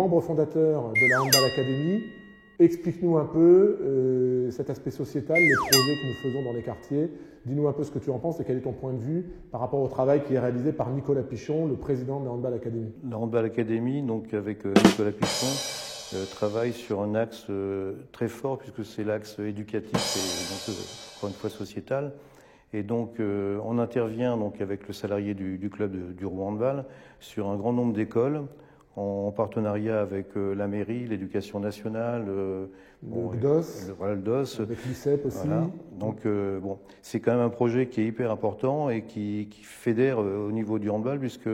membre fondateur de la Handball Academy. Explique-nous un peu cet aspect sociétal, les projets que nous faisons dans les quartiers. Dis-nous un peu ce que tu en penses et quel est ton point de vue par rapport au travail qui est réalisé par Nicolas Pichon, le président de la Handball Academy. La Handball Academy, donc avec Nicolas Pichon, travaille sur un axe très fort puisque c'est l'axe éducatif et donc encore une fois sociétal. Et donc on intervient donc avec le salarié du club du Rouen Handball sur un grand nombre d'écoles en partenariat avec la mairie, l'éducation nationale, le DOS, le DOS, avec l'ICEP aussi. Voilà. Donc bon, c'est quand même un projet qui est hyper important et qui fédère au niveau du handball puisque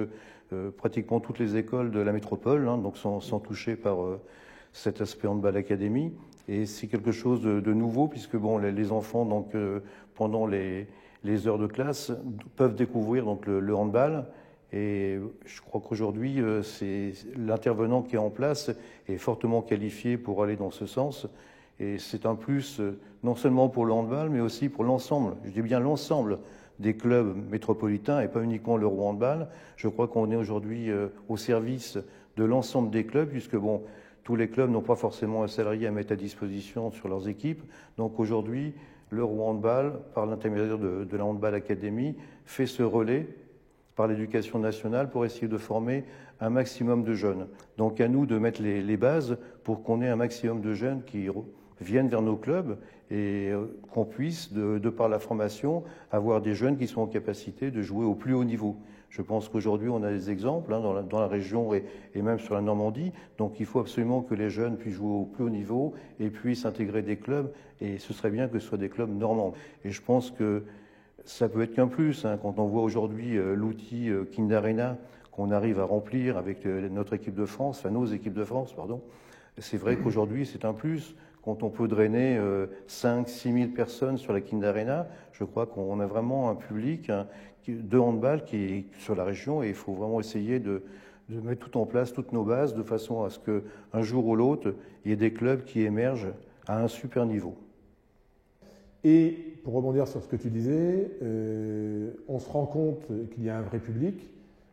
pratiquement toutes les écoles de la métropole donc sont touchées par cet aspect handball académie. Et c'est quelque chose de nouveau puisque bon, les enfants donc pendant les heures de classe peuvent découvrir donc le handball. Et je crois qu'aujourd'hui, c'est l'intervenant qui est en place est fortement qualifié pour aller dans ce sens. Et c'est un plus non seulement pour le handball, mais aussi pour l'ensemble. Je dis bien l'ensemble des clubs métropolitains et pas uniquement le Rouen Handball. Je crois qu'on est aujourd'hui au service de l'ensemble des clubs, puisque bon, tous les clubs n'ont pas forcément un salarié à mettre à disposition sur leurs équipes. Donc aujourd'hui, le Rouen Handball, par l'intermédiaire de la Handball Academy, fait ce relais par l'éducation nationale pour essayer de former un maximum de jeunes. Donc à nous de mettre les bases pour qu'on ait un maximum de jeunes qui viennent vers nos clubs et qu'on puisse, de par la formation, avoir des jeunes qui sont en capacité de jouer au plus haut niveau. Je pense qu'aujourd'hui, on a des exemples dans la région et même sur la Normandie. Donc il faut absolument que les jeunes puissent jouer au plus haut niveau et puissent intégrer des clubs. Et ce serait bien que ce soit des clubs normands. Et je pense que ça peut être qu'un plus, quand on voit aujourd'hui l'outil Kindarena qu'on arrive à remplir avec notre équipe de France, enfin nos équipes de France, pardon. C'est vrai qu'aujourd'hui c'est un plus. Quand on peut drainer 5-6 000 personnes sur la Kindarena, je crois qu'on a vraiment un public de handball qui est sur la région et il faut vraiment essayer de mettre tout en place, toutes nos bases, de façon à ce qu'un jour ou l'autre, il y ait des clubs qui émergent à un super niveau. Et pour rebondir sur ce que tu disais, on se rend compte qu'il y a un vrai public.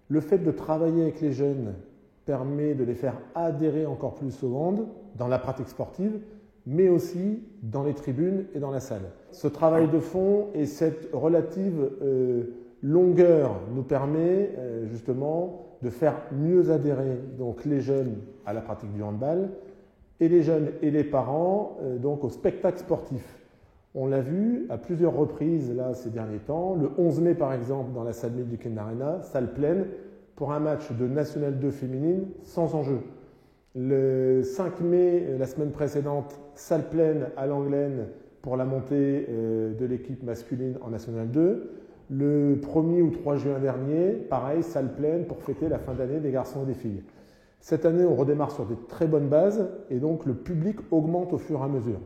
Le fait de travailler avec les jeunes permet de les faire adhérer encore plus au hand dans la pratique sportive, mais aussi dans les tribunes et dans la salle. Ce travail de fond et cette relative longueur nous permet justement de faire mieux adhérer donc les jeunes à la pratique du handball et les jeunes et les parents donc au spectacle sportif. On l'a vu à plusieurs reprises là, ces derniers temps. Le 11 mai, par exemple, dans la salle Mille du Kindarena, salle pleine, pour un match de National 2 féminine sans enjeu. Le 5 mai, la semaine précédente, salle pleine à Langlaine pour la montée de l'équipe masculine en National 2. Le 1er ou 3 juin dernier, pareil, salle pleine pour fêter la fin d'année des garçons et des filles. Cette année, on redémarre sur des très bonnes bases et donc le public augmente au fur et à mesure.